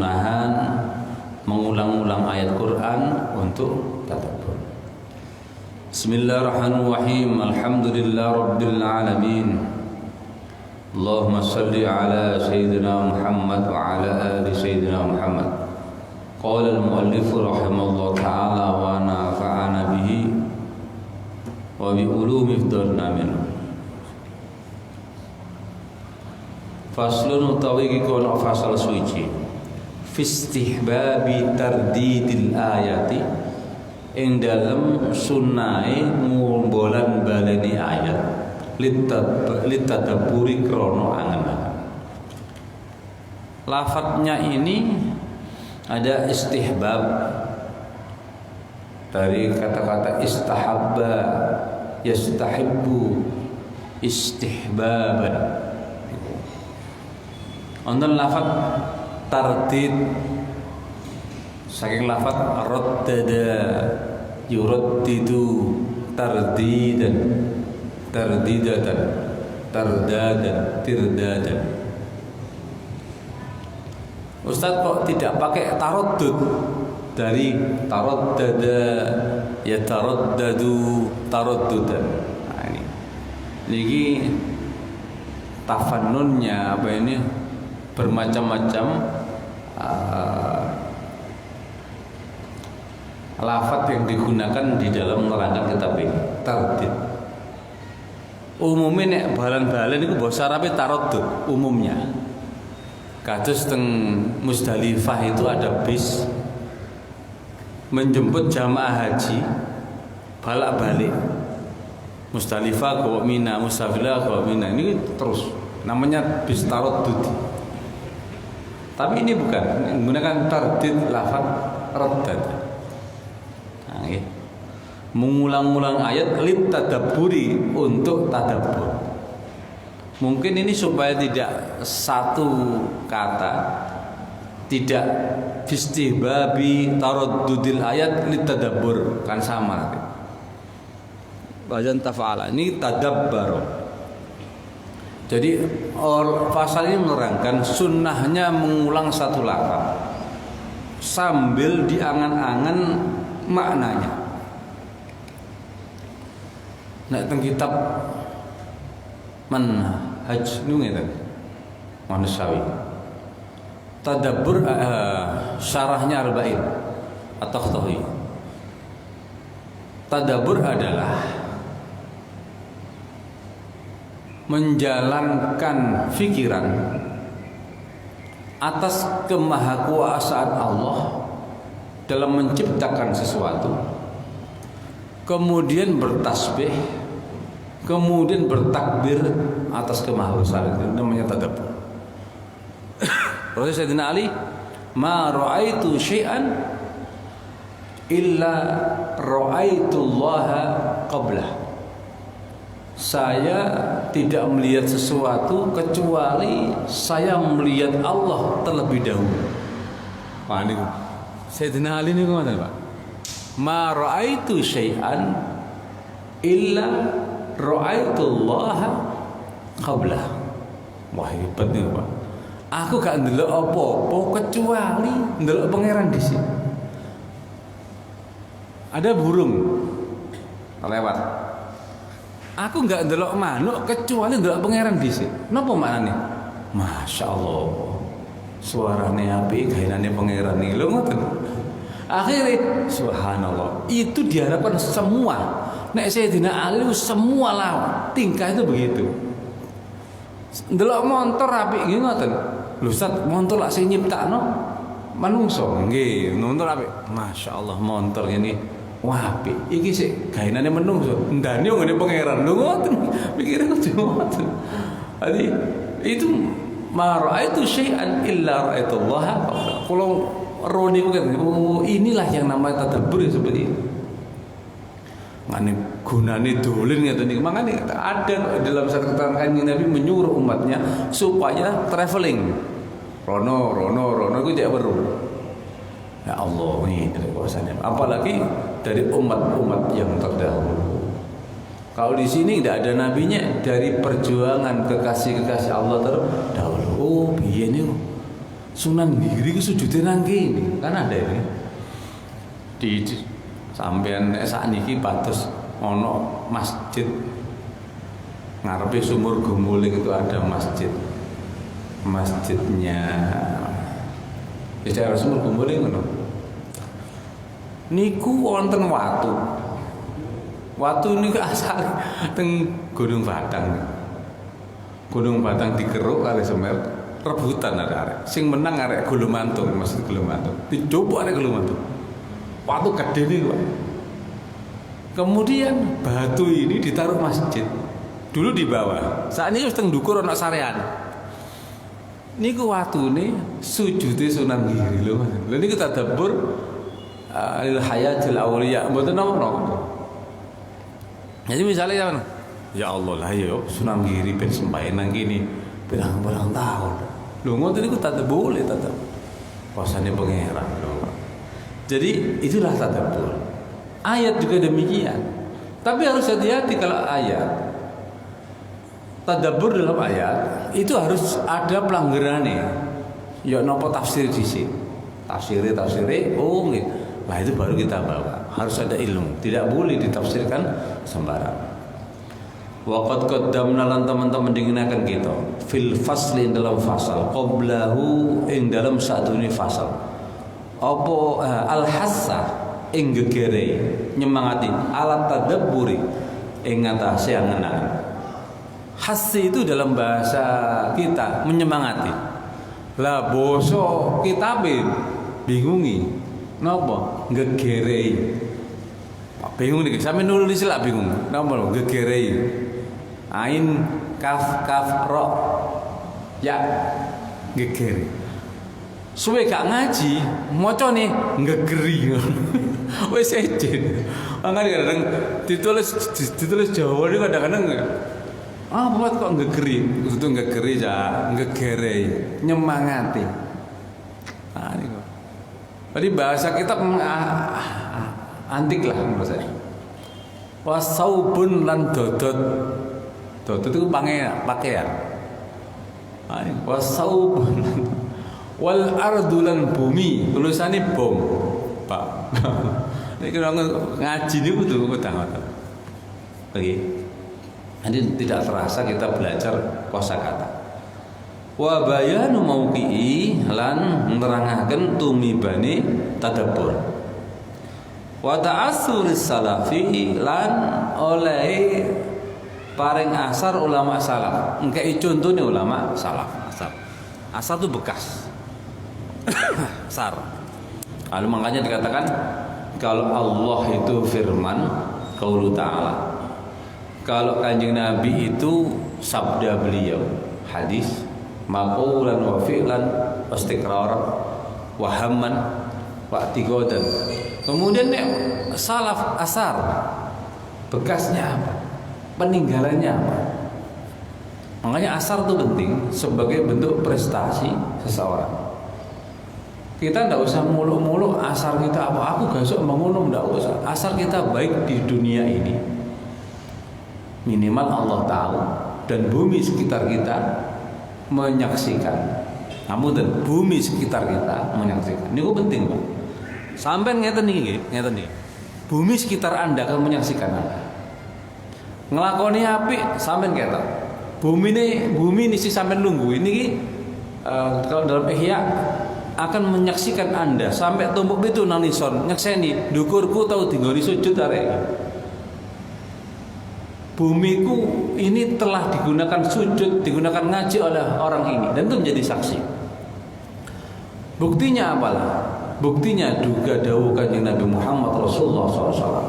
kesunahan mengulang-ulang ayat Quran untuk tadabbur. Bismillahirrahmanirrahim. Alhamdulillahirabbil alamin. Allahumma shalli ala sayyidina Muhammad wa ala ali sayyidina Muhammad. Qala al-muallif rahimahullah ta'ala wa nafa'ana bihi wa bi ulumi fdalna minhu. Faslun utawi iki kono fasal suci fi istihbabi tardidil ayati ing dalem sunnahe ngumbolan baleni ayat litadabburi krono angen-angen. Lafadznya ini ada istihbab dari kata-kata istahabba, yastahibbu, istihbaban. Untuk lafadz tardid saking lafadz raddada yuraddidu tardidan tardidatan tardadan tirdadan. Ustaz kok tidak pakai taraddud dari taraddada ya taraddadu taraddudan. Nah ini tafannunnya apa ini bermacam-macam lafadz yang digunakan di dalam menerangkan kitab ini. Tardid umumnya nek balan-balan itu bahasa Arabnya taraddud umumnya. Kados teng Musdalifah itu ada bis menjemput jamaah haji balak-balik. Musdalifah ke Mina, Musdalifah ke Mina, ini terus namanya bis taraddud. Tapi ini bukan menggunakan tardid lafaz raddad. Nah, ya. Mengulang-ulang ayat litadabburi untuk tadabbur. Mungkin ini supaya tidak satu kata, tidak istihbabi taraddudil ayat litadabbur, kan sama. Wajan tafa'ala ini tadabbaro. Jadi pasal ini menerangkan sunnahnya mengulang satu lafaz sambil diangan-angan maknanya. Nek teng kitab Manhaj nu ngeten. Manusawi. Tadabbur syarahnya Arba'in At-Takhtawi. Tadabbur adalah menjalankan fikiran atas kemahakuasaan Allah dalam menciptakan sesuatu, kemudian bertasbih, kemudian bertakbir atas kemahakuasaan itu, namanya tadabbur. Rasul Sayyidina Ali, ma ra'aitu syai'an illa ra'aitullaha qablah. Saya tidak melihat sesuatu kecuali saya melihat Allah terlebih dahulu. Wah ini Sayyidina Ali ini kemana Pak? Ma ra'aitu syai'an illa ra'aitullaha qablah. Wah hebat nih Pak. Aku gak ndelok apa-apa kecuali ndelok pangeran di sini. Ada burung lewat. Aku gak ndelok manuk kecuali ndelok pangeran di sini. Napa maknane? Masya Allah. Suarane apik, gaenane pangeran iki. Lho ngoten. Akhirnya subhanallah. Itu diharapkan semua. Nek Sayyidina Ali semua lawan tingkah itu begitu. Ndelok montor apik nggih ngoten. Lho Ustaz, montor lak sing nyiptakno manungsa. Nggih, montor apik. Masyaallah montor ini wah apik. Iki sik gaenane manungsa. Ndane ngene pangeran. Lho ngoten. Pikire ngoten. Jadi itu ma ra'aitu syai'an illa ra'aitullaha qabla. Kalau roni kan inilah yang namanya tadabbur seperti ini. Mane gunane dolen ngeten iki. Makane ada dalam satu keterangan Nabi menyuruh umatnya supaya traveling. Rono iku cek weru. Ya Allah, ini kuasanya. Apalagi dari umat-umat yang terdahulu. Kalau di sini tidak ada nabinya, dari perjuangan kekasih-kekasih Allah terdahulu. Oh, piye niku? Sunan Giri ku sujudnya nang kene. Kan ada ini. Di sampean sakniki pados ana masjid ngarepe sumur Gumuling itu ada masjidnya di daerah sumur Gumuling ngono niku wonten watu niku asal teng Gunung Batang dikeruk kali Semer rebutan arek sing menang arek Gulumantung maksud Gulumantung dicoba arek Gulumantung watu gede nih Pak. Kemudian batu ini ditaruh masjid dulu di bawah saat ini teng dukur ana sarean niku watune sujude Sunan Giri lho niku tadabbur al hayatul auliya mboten napa. Jadi misalnya ya Allah lah yo Sunan Giri ben sembahyang nang kene berang-berang tahun. Lho ngoten niku boleh tetep. Pasane pangeran lho. Jadi itulah tadabbur. Ayat juga demikian. Tapi harus hati-hati kalau ayat. Tadabbur dalam ayat itu harus ada pelanggarannya. Ya napa tafsir dhisik. Tafsire oh nggih. Nah itu baru kita bawa. Harus ada ilmu. Tidak boleh ditafsirkan sembarang. Waqad qaddamna lan teman-teman dingenaken kita fil fasli dalam fasal qablahu ing dalam sadune fasal. Apa al hassa ing gegere nyemangati alat tadabburi ing ngatasé angen-angen. Hassi itu dalam bahasa kita menyemangati. Lah basa kitabe bingungi. Napa? Gegere. Bingung nih, sampe nulis lah bingung. Napa lho gegere? Ain kaf ro ya gegere. Suwe gak ngaji, macane gegeri. Wis ejen. Angger kadang ditulis Jawa ini kadang-kadang buat kok gegeri. Itu gegeri ya, gegere, nyemangati. Nah, ini kok. Jadi bahasa kita antik lah menurut saya. Wasaubun lan dodot itu pakaian. Wasaubun wal ardulan bumi tulisannya bom Pak. Ini kalau ngaji ini betul ngoten. Oke. Nanti tidak terasa kita belajar kosakata. Wa bayanu mauqi'i lan nerangaken tumibane tadabbur. Wa ta'assuris salafi lan oleh paring asar ulama salaf. Engke contone ulama salaf. Asar itu bekas. Asar. Lalu makanya dikatakan kalau Allah itu firman qaulu ta'ala. Kalau Kanjeng Nabi itu sabda beliau, hadis maqulan wa fi'lan istiqrar wa hamman wa i'tiqadan. Kemudian salaf asar bekasnya apa? Peninggalannya apa? Makanya asar itu penting sebagai bentuk prestasi seseorang. Kita tidak usah muluk-muluk asar kita apa. Aku besok mengunum tidak usah. Asar kita baik di dunia ini. Minimal Allah tahu dan bumi sekitar kita menyaksikan. Namun dan bumi sekitar kita menyaksikan. Ini penting Pak. Sampai ngeten nih. Bumi sekitar Anda akan menyaksikan Anda. Ngelakoni apik sampean ketok. Bumi ini si sampean nunggu ini kalau dalam Ihya akan menyaksikan Anda sampai tumpuk itu nang nison nyekseni dukurku tau dinggoni sujud arek. Bumiku ini telah digunakan sujud, digunakan ngaji oleh orang ini dan itu menjadi saksi. Buktinya apalah? Buktinya juga dawuh Kanjeng Nabi Muhammad Rasulullah SAW.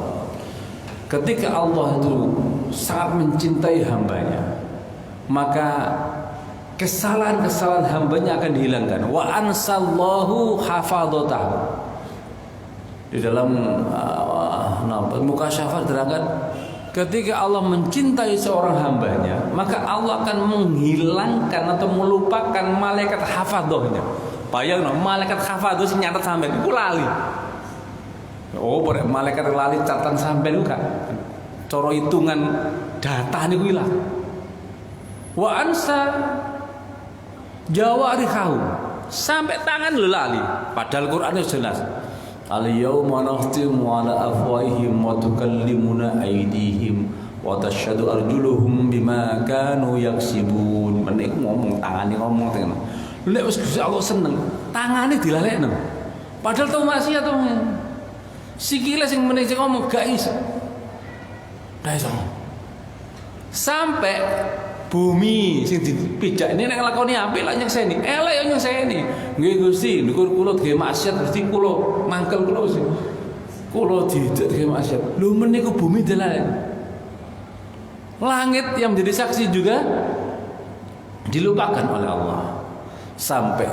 Ketika Allah itu sangat mencintai hambanya, maka kesalahan-kesalahan hambanya akan dihilangkan. Wa ansallahu hafadhatahu. Di dalam Mukasyafah terangkan, ketika Allah mencintai seorang hambanya, maka Allah akan menghilangkan atau melupakan malaikat hafadhahnya. Bayangno malaikat hafadhah sing nyatet sampean iku lali. Oh, malaikat lali catatan sampean iku kan. Cara hitungan data niku ilang. Wa ansa jawarihahu. sampai tangan lu lali. Padahal Quran itu jelas. Al-yawma nakhtimu ala afwahihim wa tukallimuna aydihim wa tashhadu arjuluhum bima kanu yaksibun. Menik ngomong tangane ngomong tenan. Lek wis Gusti Allah seneng, tangane dilalekno. Padahal tau maksiat to. Sikile sing meneh ngomong gak iso. Gak iso. Sampai bumi sing dipijak ini nek nglakoni apik lak nyekseni, elek yo nyekseni. Nggih Gusti, niku kula nggih maksiat Gusti kula mangkel kula Gusti. Kula didik nggih maksiat. Lho meniku bumi dilalek. Langit yang menjadi saksi juga dilupakan oleh Allah. Sampai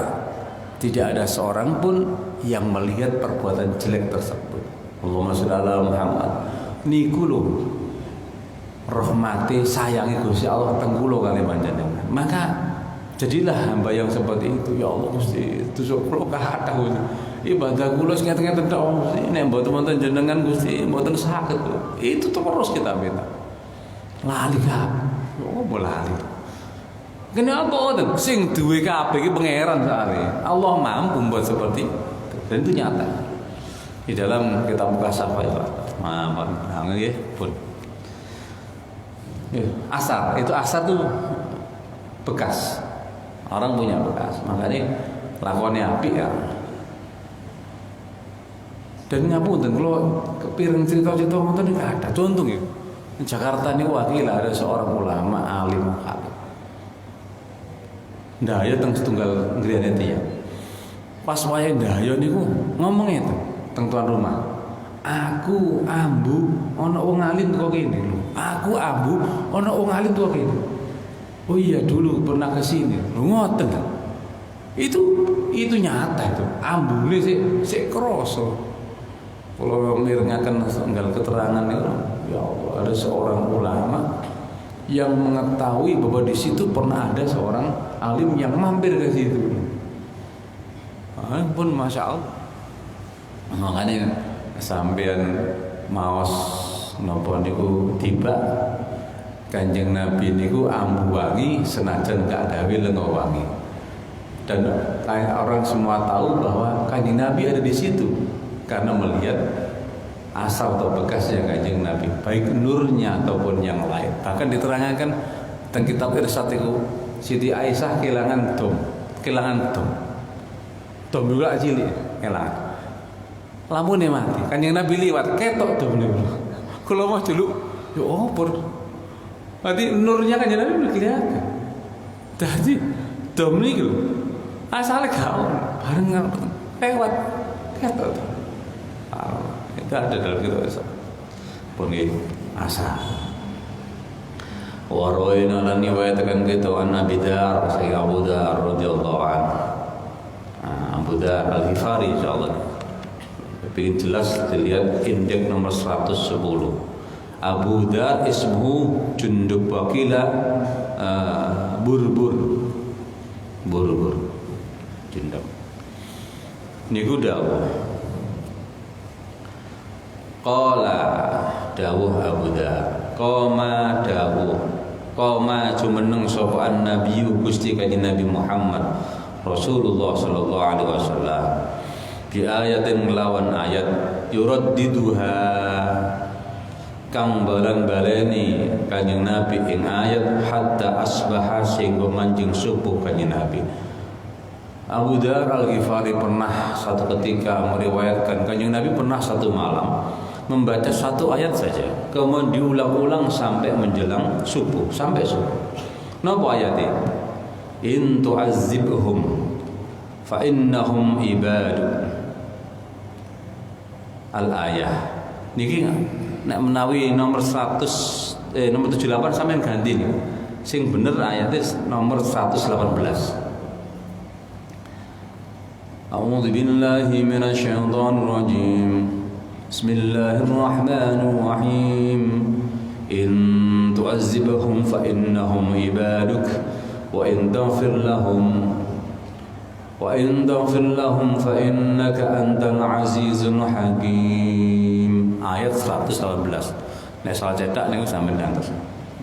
tidak ada seorang pun yang melihat perbuatan jelek tersebut. Allahumma sholli ala Muhammad. Niku lho rahmati sayangi Gusti Allah teng kula kali panjenengan. Maka jadilah hamba yang seperti itu. Ya Allah Gusti, tusuk kula kathah Gusti. Ibadah kula sing ngeten-ngeten tok Gusti. Nek mboten wonten jenengan Gusti, mboten saged. Itu terus kita minta. Lali kabeh. Oh, lali. Kenapa ngoten? Sing duwe kabeh iki pangeran sakjane. Allah mampu membuat seperti itu. Dan itu nyata. Di dalam kitab Mukasyafah ya Pak. Maaf, nggih, pun. Asar, itu asar tuh bekas. Orang punya bekas, makanya lakonnya apik ya. Dan ngapunten kalau kepiring cerita-cerita ngoten iki ada contoh ya. Di Jakarta ini wakil ada seorang ulama alim alim. Ndaya teng setunggal ngriyane tiyang. Pas wayahe ndaya niku ngomong itu teng tuan rumah. Aku ambu ana wong alim kok kene lho. Aku ambu ana wong alim kok kene. Oh iya dulu pernah ke sini. Lho ngoten. Itu nyata itu. Ambune sik krasa. Kalau mirengaken enggal keterangan itu, ya Allah, ada seorang ulama yang mengetahui bahwa di situ pernah ada seorang alim yang mampir ke situ. Pun masya Allah. Makanya sampean maos napa niku tiba Kanjeng Nabi niku ambu wangi senajan gak adawe lengo wangi. Dan orang semua tahu bahwa Kanjeng Nabi ada di situ karena melihat asal atau bekasnya Kanjeng Nabi, baik nurnya ataupun yang lain. Bahkan diterangkan tentang kitab Irsad itu Siti Aisyah kehilangan dom juga cilik kehilangan. Lampune mati. Kanjeng Nabi liwat ketok dom niku. Kula mau dulu, yo opor. Berarti nurnya Kanjeng Nabi kelihatan. Dadi dom niku asale gak ono, bareng lewat ketok. Itu ada dalam kitab pun asa. Waroina lan riwayatkan kita an Nabi Dar Sayyid Abu Dar radhiyallahu anhu. Abu Dar Al-Ghifari insyaallah. Bikin jelas dilihat indeks nomor 110. Abu Dar ismuhu Jundub Wakila Burbur Jundub. Niku dawuh. Qala dawuh Abu Dar. Qama jumeneng sapa an-nabi Gusti Kanjeng Nabi Muhammad Rasulullah sallallahu alaihi wasallam bi ayatin lawan ayat yuraddiduha kang balan-baleni Kanjeng Nabi ing ayat hatta asbaha sehingga manjing subuh Kanjeng Nabi. Abu Dar Al-Ghifari pernah satu ketika meriwayatkan Kanjeng Nabi pernah satu malam membaca satu ayat saja, kemudian diulang-ulang sampai menjelang subuh, sampai subuh. Napa ayatnya? In tu'azzibhum fa innahum ibadu. Al-ayah. Niki nek menawi nomor 78 sampean ganti nih. Sing bener ayatnya nomor 118. A'udzu billahi minasyaitonir rajim. Bismillahirrahmanirrahim. In tu'azzibhum fa innahum ibaduk wa in taghfir lahum fa innaka antal azizul hakim. Ayat 118. Nek salah cetak niku sampeyan ngantos.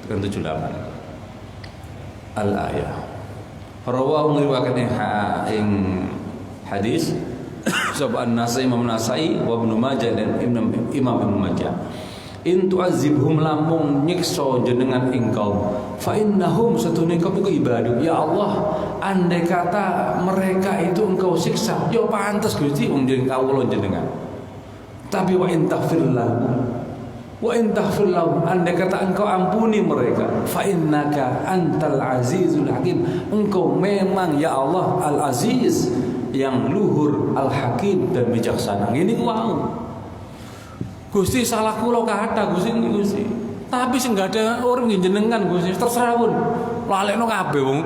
Tekan 78. Al-ayah. Rawahu ngriwayatake ing hadis sapa An-Nasai, Imam Nasai wa Ibnu Majah dan Imam Ibnu Majah. In tu'azibhum lamun nyiksa jenengan engkau fa innahum satune kaum iku ibadu. Ya Allah, andai kata mereka itu engkau siksa, yo pantes Gusti wong kawula jenengan. Tapi wa in taghfir lahum, wa in taghfir lahum, andai kata engkau ampuni mereka, fa innaka antal azizul hakim, engkau memang ya Allah al-aziz yang luhur, al-hakim dan bijaksana. Ini wow. Gusti salah kula kata Gusti. Tapi sing gak ada orang jenengan Gusti, terserah pun. Lalekno kabeh wong.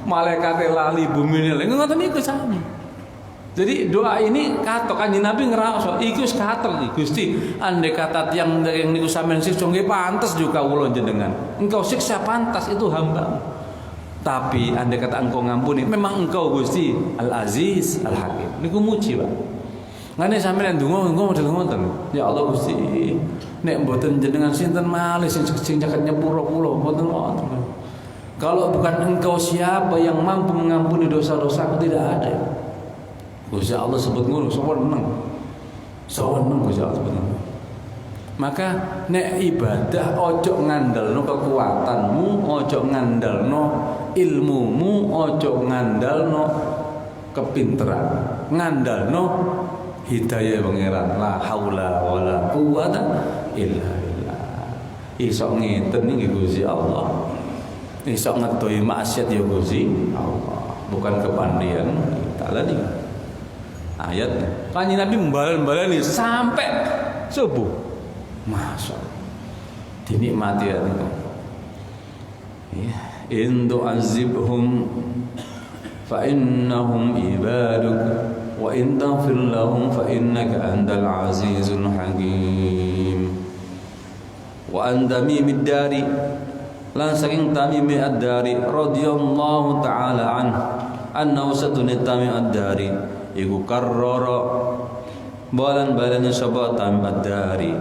Malaikate lali bumi lali. Ngoten niku sami. Jadi doa ini katok Kanjeng Nabi ngrasa iki wis katok iki Gusti. Andai kata yang niku sampean siksa nggih pantes juga kula jenengan. Engkau siksa pantas itu hamba. Tapi andai kata engkau ngampuni, memang engkau Gusti Al-Aziz Al-Hakim. Niku muji, Pak. Ngene sampeyan ndonga engko model ngoten. Ya Allah Gusti, nek mboten jenengan sinten malih sing caket nyepuro kula mboten wonten. Kalau bukan engkau siapa yang mampu mengampuni dosa-dosaku, tidak ada. Gusti Allah sebut ngono, seneng. Seneng Gusti Allah sebut ngono. Maka nek ibadah ojo ngandalno kekuatanmu, ojo ngandalno ilmumu, ojo ngandalno kepinteran, ngandalno hidayah pangeran. La haula wala quwata illa billah. Iso ngeten iki Gusti Allah. Iso ngedoi maksiat ya Gusti Allah. Bukan kepandian kita lagi. Ayat Kanjeng Nabi mbalani sampai subuh. Masya Allah. Dinikmati ya niku. Ya, in tu'azibhum fa innahum ibaduk wa in taghfir lahum fa innaka antal azizul hakim. Wa an Tamimid Dari, lan saking Tamimi ad-Dari radhiyallahu taala annahu satune Tamim ad-Dari iku karrara balan-balane sapa Tamim ad-Dari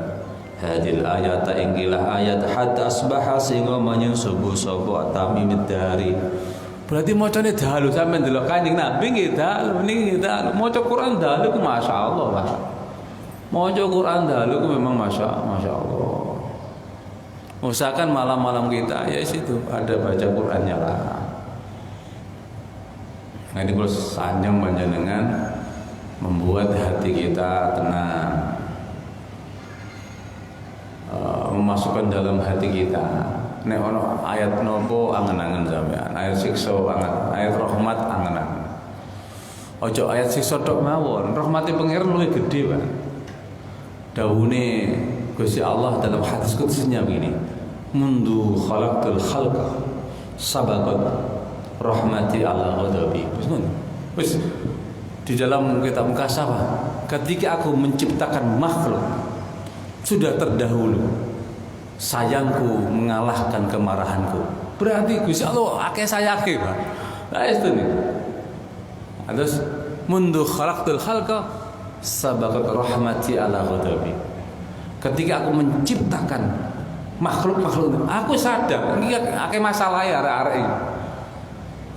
hadil ayat inggilah ayat hatta asbaha sehingga manyen subuh sapa Tamimid Dari. Berarti macane dalu sampean delok Kanjeng Nabi nggih dalu niki dalu maca Quran dalu ku masyaallah Pak. Maca Quran dalu ku memang masyaallah. Usahakan malam-malam kita ya situ ada baca Qurannya lah. Nah ini kalau sanjang panjenengan membuat hati kita tenang, memasukkan dalam hati kita. Nek ono ayat nopo angen-angen sampean, ayat siksa angen, ayat rahmat angen-angen. Ojo ayat siksa tok mawon, rahmate pangeran luwih gedhe, Pak. Dawuhe Gusti Allah dalam hadis qudsinya begini. Mundu khalaqtul khalqa sabaqat rahmati ala ghadabi. Wis di dalam kitab Mukasyafah, ketika aku menciptakan makhluk sudah terdahulu sayangku mengalahkan kemarahanku. Berarti Gusti Allah akeh sayake, Pak. Nah itu nih. Terus mundu khalaqtul khalqa sabaqat rahmati ala ghadabi. Ketika aku menciptakan makhluk-makhluk, aku sadar ini akeh masalah ya arek-arek ini.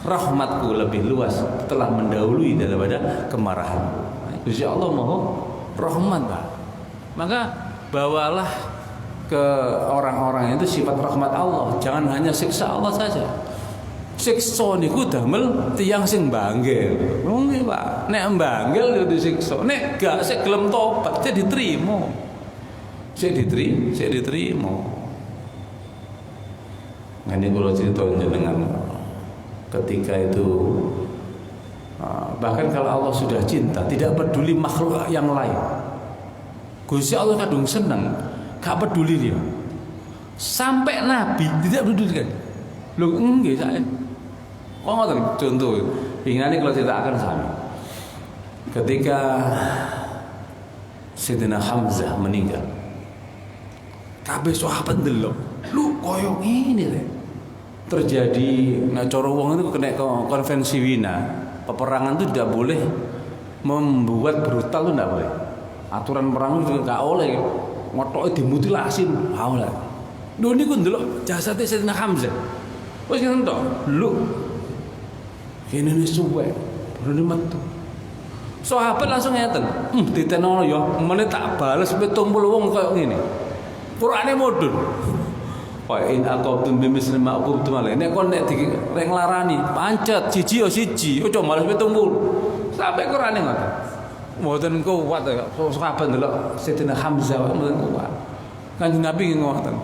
Rahmatku lebih luas telah mendahului daripada kemarahanku. Gusti Allah Maha Rahmat, Pak. Maka bawalah ke orang-orang itu sifat rahmat Allah, jangan hanya siksa Allah saja. Siksa niku damel tiyang sing banggel. Nggih, Pak. Nek banggel yo disiksa, nek gak sik gelem tobat sik diterima. Sik diterima. Ngene kula cerita jenengan ketika itu bahkan kalau Allah sudah cinta tidak peduli makhluk yang lain. Gusti Allah kadung seneng, gak peduli dia. Sampai Nabi tidak peduli kan. Lho nggih saya. Oh ngoten contoh. Ingane kalau ceritakan sami. Ketika Sayyidina Hamzah meninggal. Kabeh sahabat ndelok. Lu koyo ngene lho. Terjadi cara wong itu kena konvensi Wina. Peperangan itu tidak boleh membuat brutal, itu tidak boleh. Aturan perang itu enggak oleh ngotoke dimutilasi. Haula. Lho niku ndelok jasate Sayyidina Hamzah. Wis ngene tok. Lu Ini suwe, baru metu. Sahabat langsung ngeten, ditenono ya, meneh tak bales 70 wong koyo ngene. Qur'ane mudhun. Wa in aqabtum bimisli ma aqabtum alaihi. Nek kon nek nglarani, pancet siji ya siji, ojo malah 70. Sampai Qur'ane ngoten. Mboten kuat ya, sahabat ndelok Sayyidina Hamzah mboten kuat. Kanjeng Nabi ngoten.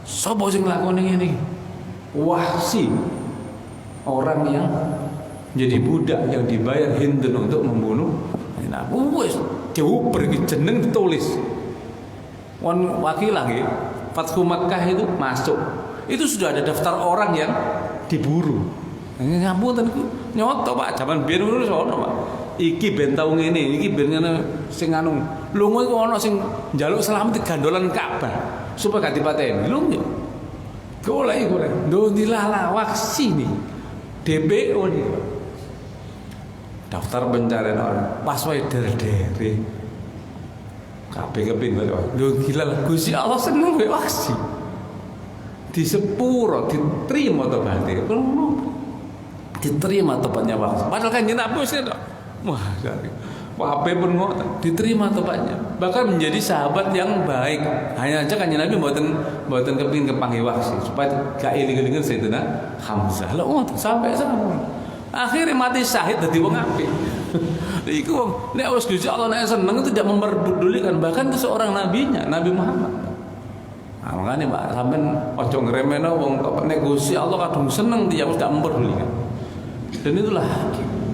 Sapa sing nglakoni ngene iki? Wahsi. Orang yang jadi budak yang dibayar Hindun untuk membunuh Nabi. Wes diuber iki jeneng ditulis. Wan wakilah nggih. Fathu Makkah itu masuk. Itu sudah ada daftar orang yang diburu. Ngapunten niku nyoto Pak, jaman biyen ngono sono Pak. Iki ben tau ngene, iki ben ngene sing anu. Lunga iku ana sing njaluk selamat gandolan Ka'bah supaya gak dipateni. Lho yo. Golek. Ndo dilala waksi nih. DPO nih. Daftar pencarian orang. Pas wae der-dere. Kabeh kepin lho gila lah Gusti Allah seneng kowe waksi. Di sepuro diterima tobaté. Diterima tobatnya waksi. Padahal kan Nabi wis wah, Wabe pun ngoten, diterima tobatnya. Bahkan menjadi sahabat yang baik. Hanya aja kan Nabi mboten kepengin kepanggih waksi supaya gak iling-ilingan Sayyidina Hamzah. Lho ngoten sampai sama. Akhirnya mati syahid dadi wong apik. Iku wong nek wis Gusti Allah nek seneng itu tidak memperdulikan bahkan itu seorang nabinya, Nabi Muhammad. Nah, makanya Pak sampean ojo ngremehno wong kok nek Gusti Allah kadung seneng dia wis gak memperdulikan. Dan itulah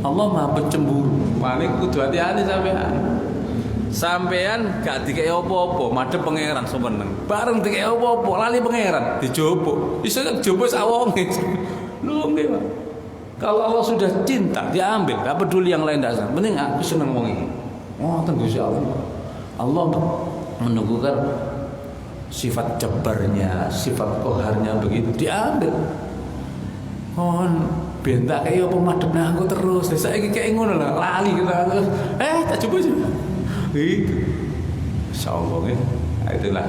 Allah Maha Pencemburu. Paling kudu hati-hati sampean gak dikei apa-apa, madhep pangeran semeneng. Bareng dikei apa-apa, lali pangeran, dijopo. Iso dijopo sak wonge. Lho nggih, Pak. Kalau Allah sudah cinta, diambil, gak peduli yang lain dasar. Penting aku seneng wong iki. Ngoten Gusti Allah. Allah menunggukan sifat jabarnya, sifat qaharnya begitu diambil. Bentak kayak apa madhep nang aku terus. Saiki kayak ngono lah, lali kita terus. Tak coba aja. Itu. Insyaallah ya. Itulah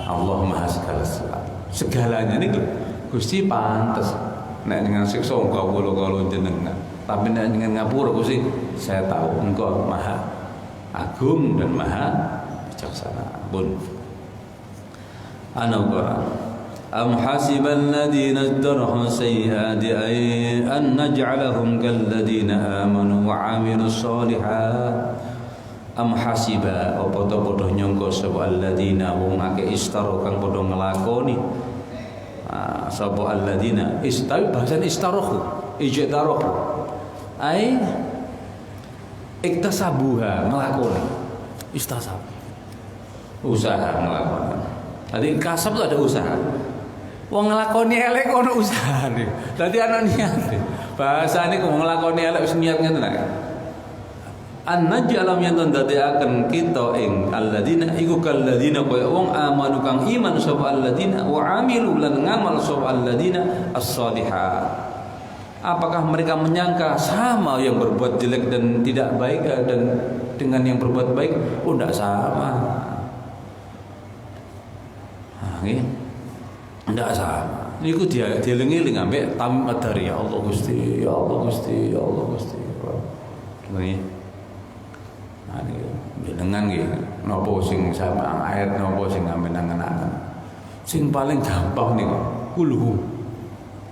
Allah Maha segala sesuatu. Segalanya ini Gusti pantes. Nek dengan siksa engkau kula jenengan. Tapi nek dengan ngapura Gusti, saya tahu engkau Maha Agung dan Maha Bijaksana. Pun. Ana Quran. أم حسب الذين اجترحوا السيئات أن نجعلهم كالذين آمنوا وعملوا الصالحات أم حسب padha-padha nyangka sapa alladzina wong akeh istaro kang padha nglakoni sapa alladzina istawi bahasan istarahu ijtarahu ai iktasabuha nglakoni istasab usaha nglakoni. Tadi kasab itu ada usaha. Wong nglakoni elek ono usahane. Dadi ana niat. Bahasane kok nglakoni elek wis niat ngene lho. An-naj'alam yen ndadekaken kita ing alladzina iku kalladzina kaya wong amanu kang iman sapa alladzina wa amilu lan ngamal sapa alladzina as-shalihat. Apakah mereka menyangka sama yang berbuat jelek dan tidak baik dan dengan yang berbuat baik? Oh, tidak sama. Ndak sama. Niku dia dieling-eling ambek tamim adari ya Allah Gusti, ya Allah Gusti, ya Allah Gusti. Nggih. Nah niki jenengan nggih napa sing sama ayat napa sing ngangen-angen. Sing paling gampang niku kulhu.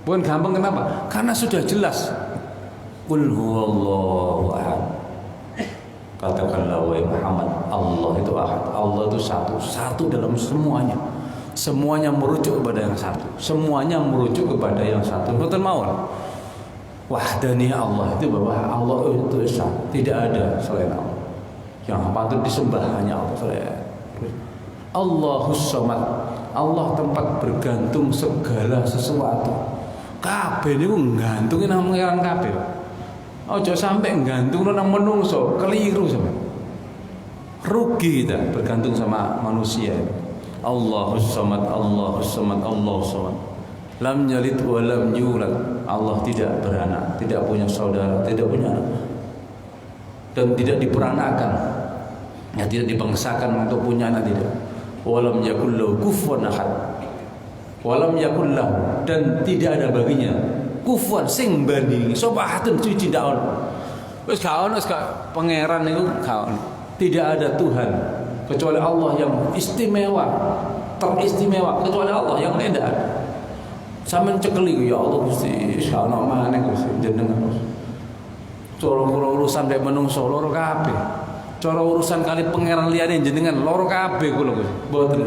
Bukan gampang kenapa? Karena sudah jelas. Qul huwallahu ahad. Katakanlah wahai Muhammad, Allah itu ahad. Allah itu satu dalam semuanya. Semuanya merujuk kepada yang satu. Semuanya merujuk kepada yang satu. Betul mawon. Wahdaniyah Allah itu bahwa Allah itu esa, tidak ada selain Allah. Yang patut disembah hanya Allah. Allahus Samad. Allah tempat bergantung segala sesuatu. Kabeh niku nggantungin nang pangeran kabeh. Aja sampai nggantungno nang menungso, keliru sampean. Rugi kita bergantung sama manusia. Allahus Samad, Allahus Samad, Allahus Samad. Lam yalid wa lam yulad. Allah tidak beranak, tidak punya saudara, tidak punya anak. Dan tidak diperanakan. Ya, tidak dibangsakan untuk punya anak, tidak. Walam yakul lahu kufuwan ahad. Walam yakul lahu, dan tidak ada baginya kufuwan sing bandingi sapa ahadun suci ndak ono. Wis gak ono pangeran niku gak ono. Tidak ada Tuhan kecuali Allah yang istimewa, teristimewa kecuali Allah yang lain tidak ada. Sampeyan cekeli ya Allah Gusti, gak ono maneh Gusti jenengan. Cara urusan dek menungso loro kabeh. Cara urusan kali pangeran liyane jenengan loro kabeh kula Gusti. Mboten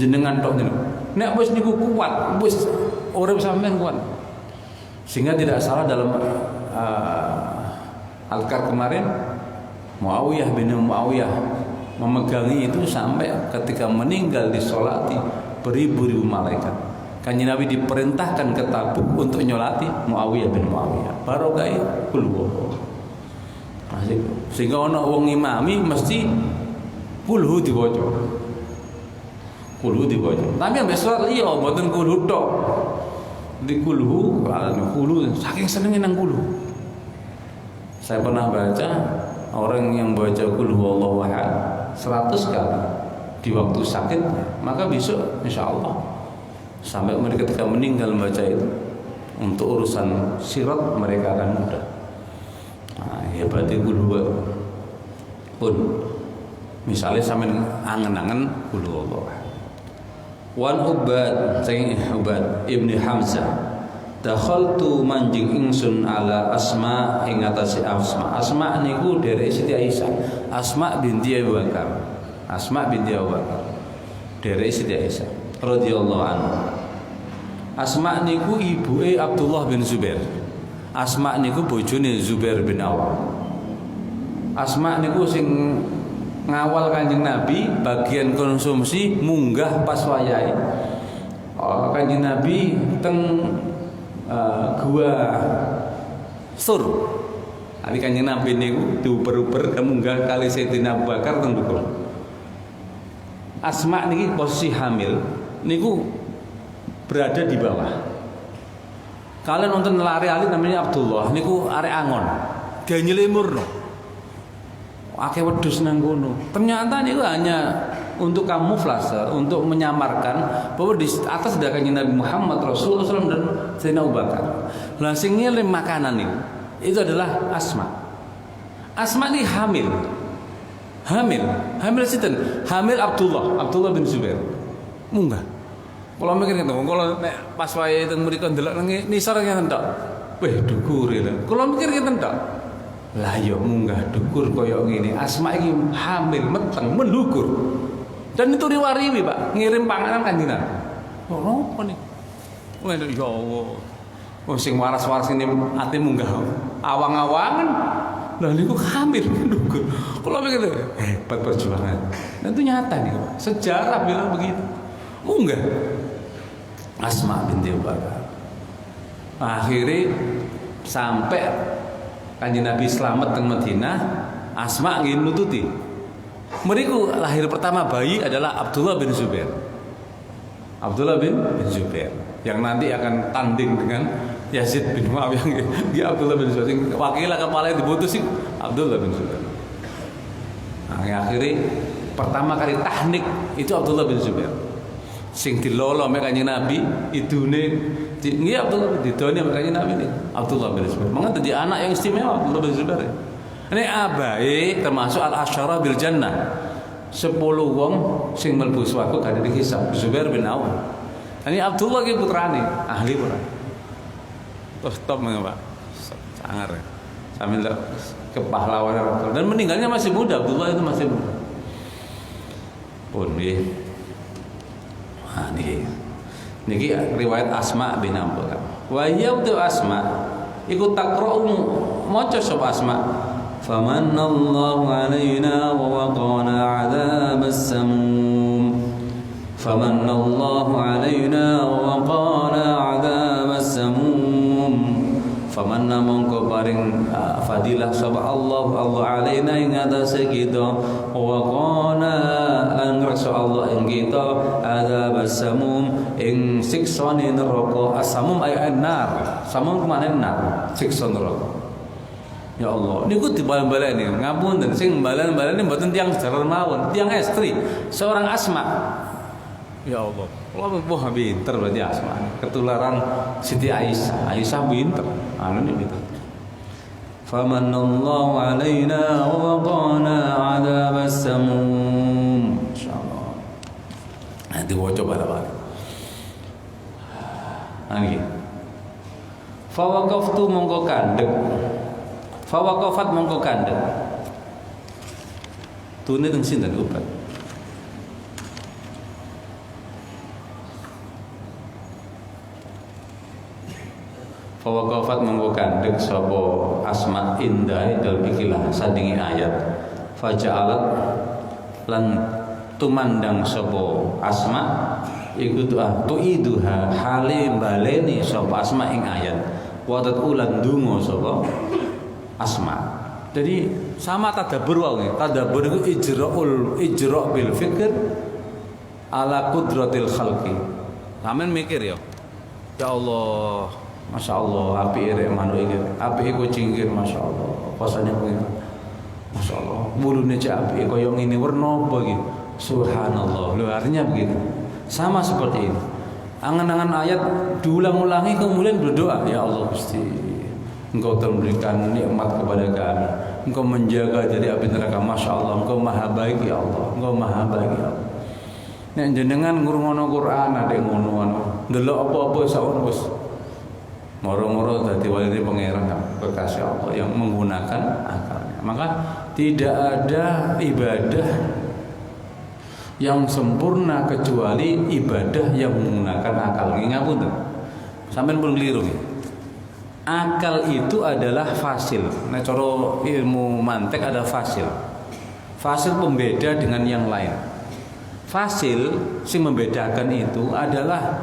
jenengan tok jenengan. Nek wis niku kuat, wis urip sampean kuat. Sehingga tidak salah dalam Al-Kar kemarin Muawiyah bin Muawiyah memegangi itu sampai ketika meninggal disolati beribu-ribu malaikat. Kanjeng Nabi diperintahkan ke Tabuk untuk nyolati Muawiyah bin Muawiyah. Barokah kulhu. Sehingga ono wong imami mesti kulhu diwaca. Kulhu diwaca. Tapi ambek surat liya mboten kulhu tok. Di kulhu saking senengnya nang kulhu. Saya pernah baca orang yang baca kulhu wallahu ahad 100 kali di waktu sakit, maka besok insyaallah sampai mereka ketika meninggal membaca itu untuk urusan sirat mereka akan mudah. Nah, hebat itu kulhu pun misalnya sampai angen-angen kulhu wallahu ahad. Wan Ubad saking Ubad Ibni Hamzah dakhaltu manjing ingsun ala Asma ing atase Asma. Asma niku derek Siti Aisyah. Asma binti Abu Bakar. Asma binti Abu Bakar. Derek Siti Aisyah radhiyallahu anha. Asma niku ibuke Abdullah bin Zubair. Asma niku bojone Zubair bin Awam. Asma niku sing ngawal Kanjeng Nabi bagian konsumsi munggah pas wayahe. Kanjeng Nabi teng gua Sur. Abi Kanjeng Nabi niku diuber-uber munggah kali Sayyidina Abu Bakar teng mriku. Asma niki posisi hamil niku berada di bawah. Kalian nonton lari ali namanya Abdullah niku arek angon. Ganyele murno. Akeh wedhus nang kono. Ternyata niku hanya untuk kamuflase, untuk menyamarkan bahwa di atas ada Kanjeng Nabi Muhammad Rasulullah SAW dan Sayyidina Abu Bakar. Lah sing ngirim makanan itu adalah Asma. Asma ini hamil. Hamil sinten? Hamil Abdullah bin Zubair. Munggah. Kalau mikir gitu, kalau pas wayahe teng mriku ndelok nang nisor ngene tok. Weh dukure lho. Kalau mikir ngene tok. Lah yo munggah dukur koyo ngene. Asma iki hamil meteng mendukur. Dan itu riwariwi Pak, ngirim panganan Kanjeng Nabi. Oh, apa nih? Wah, ya Allah. Wong sing waras-waras ini ati munggah awang-awangan. Lah niku hamil mendukur. Kalau begitu hebat perjuangan. Dan itu nyata nih Pak. Sejarah bilang begitu. Munggah. Asma binti Abu Bakar. Akhirnya sampai Kanjeng Nabi selamat teng Madinah, Asma nggih nututi. Meriku lahir pertama bayi adalah Abdullah bin Zubair. Abdullah bin Zubair yang nanti akan tanding dengan Yazid bin Muawiyah. Dia Abdullah bin Zubair. Wakilah kepala yang diputus Abdullah bin Zubair. Nah, akhirnya pertama kali tahnik itu Abdullah bin Zubair. Sing dilolo mek Kanjeng Nabi idune nggih Abdullah didone mek Kanjeng Nabi Abdullah bin Zubair. Mangga dadi anak yang istimewa Abdullah bin Zubair. Ini abai termasuk al-asyara bil jannah. 10 wong sing mlebu swarga gak dihisab. Zubair bin Awam. Ini Abdullah ki putrane, ahli ora. Terus top Pak. Sangar. Sambil kepahlawanan dan meninggalnya masih muda. Abdullah itu masih muda. Pun nggih. Nah niki riwayat Asma bin Abu Bakar. Wa yautu Asma iku taqra'u maca sapa Asma. Famanallahu alaina wa waqana 'adzabas samum. Famanallahu alaina wa waqana 'adzabas samum. Famanna mongko paring fadilah sapa Allah alaina ing atase kita wa waqana lan ngrasa Allah ing kita adzabas samum ing siksane neraka. As-samum ay an-nar. Samum kemana nar? Siksa neraka. Ya Allah, niku dibalen-baleni. Ngapunten sing balen-baleni mboten tiyang jaran mawon, tiyang estri, seorang Asma. Ya Allah. Allah wah pinter berarti Asma. Ketularan Siti Aisyah. Aisyah pinter. Anu nih pinter. Famanallahu alaina wa waqana 'adzabas samum. Insyaallah. Nanti waca bala-bala. Nggih. Fawaqaftu mongko kandhek. Fawaqafat mongko kandhek. Tune teng sinten obat. Fawaqafat mongko kandhek sapa Asma indah dalem ikilah sandingi ayat. Faja'alat lan tumandang sapa Asma iku tu'iduha hale baleni sapa Asma ing ayat. Wa ulan donga sapa Asma. Jadi sama tadabbur wae. Tadabbur iku ijra' bil fikr ala qudratil khalqi. Sampeyan mikir ya. Ya Allah, Masya Allah, api rek manuk iki. Api kucing iki Masya Allah. Kosane kuwi. Masya Allah. Mulune cek api kaya ngene werna apa iki? Subhanallah. Lho artinya begitu. Sama seperti ini. Angan-angan ayat diulang-ulangi kemudian berdoa, ya Allah Gusti, Engkau telah memberikan nikmat kepada kami. Engkau menjaga dari api neraka. Masya Allah, Engkau maha baik ya Allah. Engkau maha baik ya Allah. Nek jenengan ngrungono Quran ade ngono-ngono. Ndelok apa-apa sawono wis moro-moro dadi waline pangeran kekasih Allah yang menggunakan akalnya. Maka tidak ada ibadah yang sempurna kecuali ibadah yang menggunakan akal. Ngapunten. Sampeyan pun keliru nggih. Akal itu adalah fasil. Nah, cara ilmu mantek ada fasil. Fasil pembeda dengan yang lain. Fasil yang membedakan itu adalah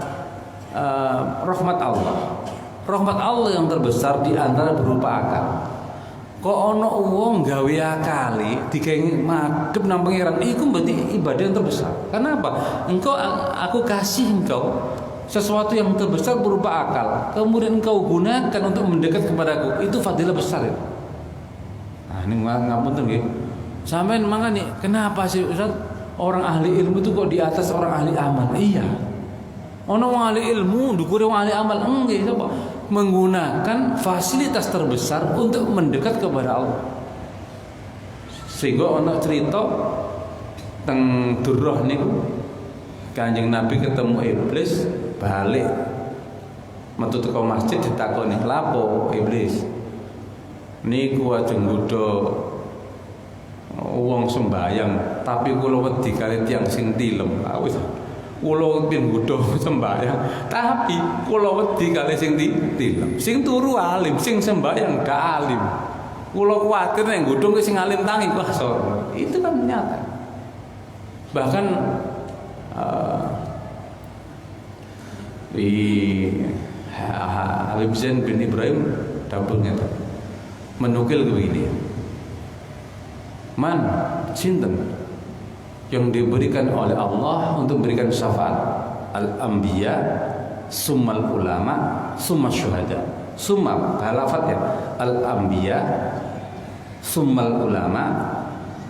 rahmat Allah. Rahmat Allah yang terbesar di antara berupa akal. Kok ono wong gawe akali digawe madhep nang pangeran iku berarti ibadah yang terbesar. Kenapa? Aku kasih engkau sesuatu yang terbesar berupa akal. Kemudian engkau gunakan untuk mendekat kepadaku. Itu fadilah besar ya. Nah, ini ngapunten nggih. Sampeyan mangane kenapa sih Ustaz? Orang ahli ilmu itu kok di atas orang ahli amal? Iya. Ono wong ahli ilmu, ndukure wong ahli amal enggak coba menggunakan fasilitas terbesar untuk mendekat kepada Allah. Sehingga ono cerita teng Durrah niku Kanjeng Nabi ketemu iblis balik metu teko masjid ditakoni, "Lapo iblis?" Niku ajeng nggodha wong sembayang, tapi kula wedi kali tiyang sing tilem. Wis kula pin nggodha sembayang, tapi kula wedi kali sing tilem. Sing turu alim, sing sembayang gak alim. Kula kuwatir nek nggodha sing alim tangi kuwi. Itu kan nyata. Bahkan Habib Zain bin Ibrahim dapurnya menukil begini. Man sinten yang diberikan oleh Allah untuk memberikan syafaat? Al-anbiya, summal ulama, summa syuhada. Summa lafaz ya. Al-anbiya, summal ulama,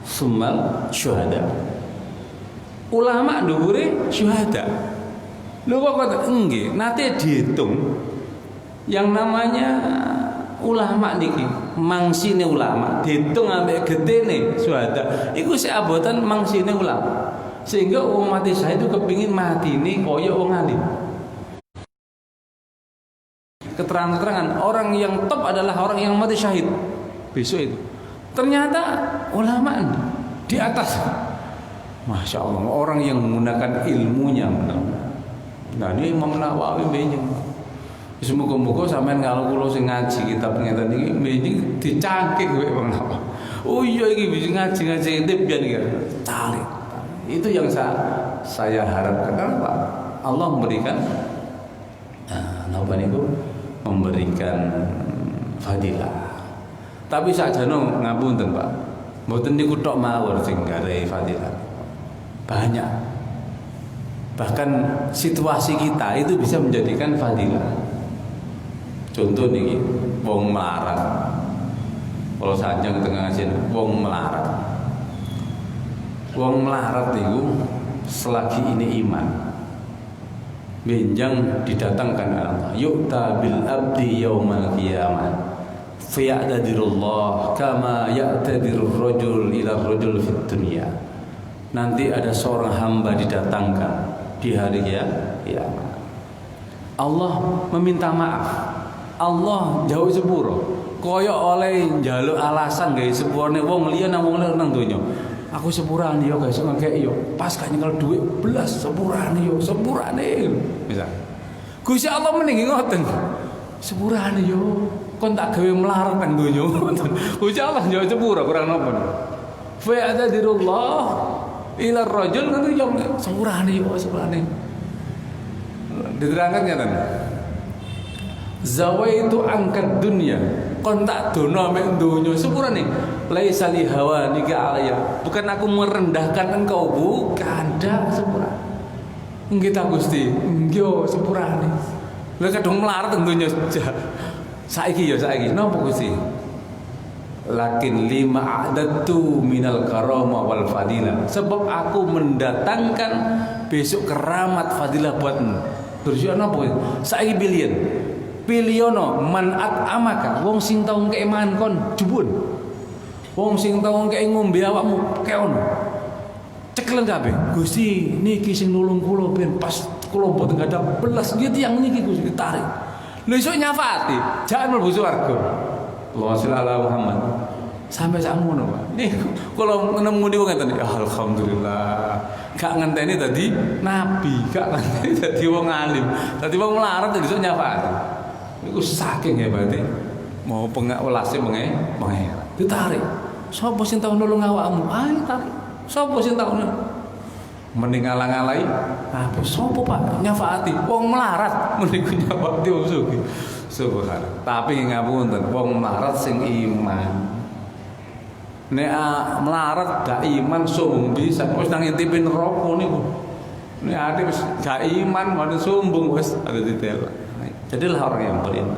summal syuhada. Ulama dhuwure syuhada. Lho kok kata nggih, nate dihitung yang namanya ulama niki, mangsine ulama dihitung ambek gedene syuhada. Iku sik abotan mangsine ulama. Sehingga wong mati syahid itu kepingin matine kaya wong alim. Keterangan-keterangan orang yang top adalah orang yang mati syahid besok itu. Ternyata ulama di atas. Masya Allah, orang yang menggunakan ilmunya. Nah ini Imam Nawawi benjing. Semoga-moga sampean kalau kula sing ngaji kitab ngeten iki benjing dicangkik kowe Imam Nawawi. Oh iya iki bisa ngaji-ngaji ente pian iki. Tarik. Itu yang saya harapkan. Kenapa? Allah memberikan napa niku memberikan fadilah. Tapi sakjane ngapunten Pak. Mboten niku tok mawon sing gawe fadilah. Banyak. Bahkan situasi kita itu bisa menjadikan fadilah. Contoh nih, wong melarat. Kalau sanjang tengah ngaji, wong melarat. Wong melarat itu selagi ini iman, benjang didatangkan Allah. Yu'ta bil abdi yaumal qiyamah faya'tadirullah kama ya'tadirur rajul ila rajul fid dunya. Nanti ada seorang hamba didatangkan di hari kiamat. Allah meminta maaf. Allah jauh sepuro. Koyok oleh njaluk alasan gawe sepurane wong liya nang wong nang donya. Aku sepurane yo guys ngekek yo. Pas gak nyekel dhuwit belas sepurane yo, sepurane. Misal. Gusti Allah mending ngoten. Sepurane yo. Kon tak gawe melarat nang donya. Gusti Allah jauh sepuro kurang napa. Fa ya'tadirullah ila rajul ngono yo sepurane yo, sepurane. Diterangkan nyata. Zawaitu angkat dunia kon tak dono mek donya sepurane laisa li hawanika alaya, bukan aku merendahkan engkau, bukan, dak sepurane nggih ta Gusti, nggih sepurane lha kadung melarat donya saiki napa Gusti, lakin lima adatu minal karama wal fadilah, sebab aku mendatangkan besok keramat fadilah buatmu. Terus napa saiki piliono manat amaka wong sing tau ngekek mangan kon jubun, wong sing tau ngekek ngombe awakmu keono ceklen kabeh. Gusti niki sing nulung kula ben pas kula mboten gadah belas nggih tiyang niki Gusti ditarik lho iso nyafaati jangan mlebu swarga. Allahumma sholli ala Muhammad sampai sak ngono Pak. Nih kula nemu niku ngeten alhamdulillah gak ngenteni dadi nabi, gak ngenteni dadi wong alim, dadi wong melarat iso nyafaati. Iku saking hebate mau pengawelase mengeran ditarik. Sapa sing tau nulung awakmu? Ayo tarik. Sapa sing tau mending alang-alai? Apa sapa Pak nyafaati? Wong melarat mending nyafaati wong sugih. Subhanallah. Tapi ngapunten, wong melarat sing iman. Nek melarat gak iman sombong bisa wis nang intipe neraka niku. Nek ade wis gak iman malah sombong wis ada detail. Jadilah orang yang beriman.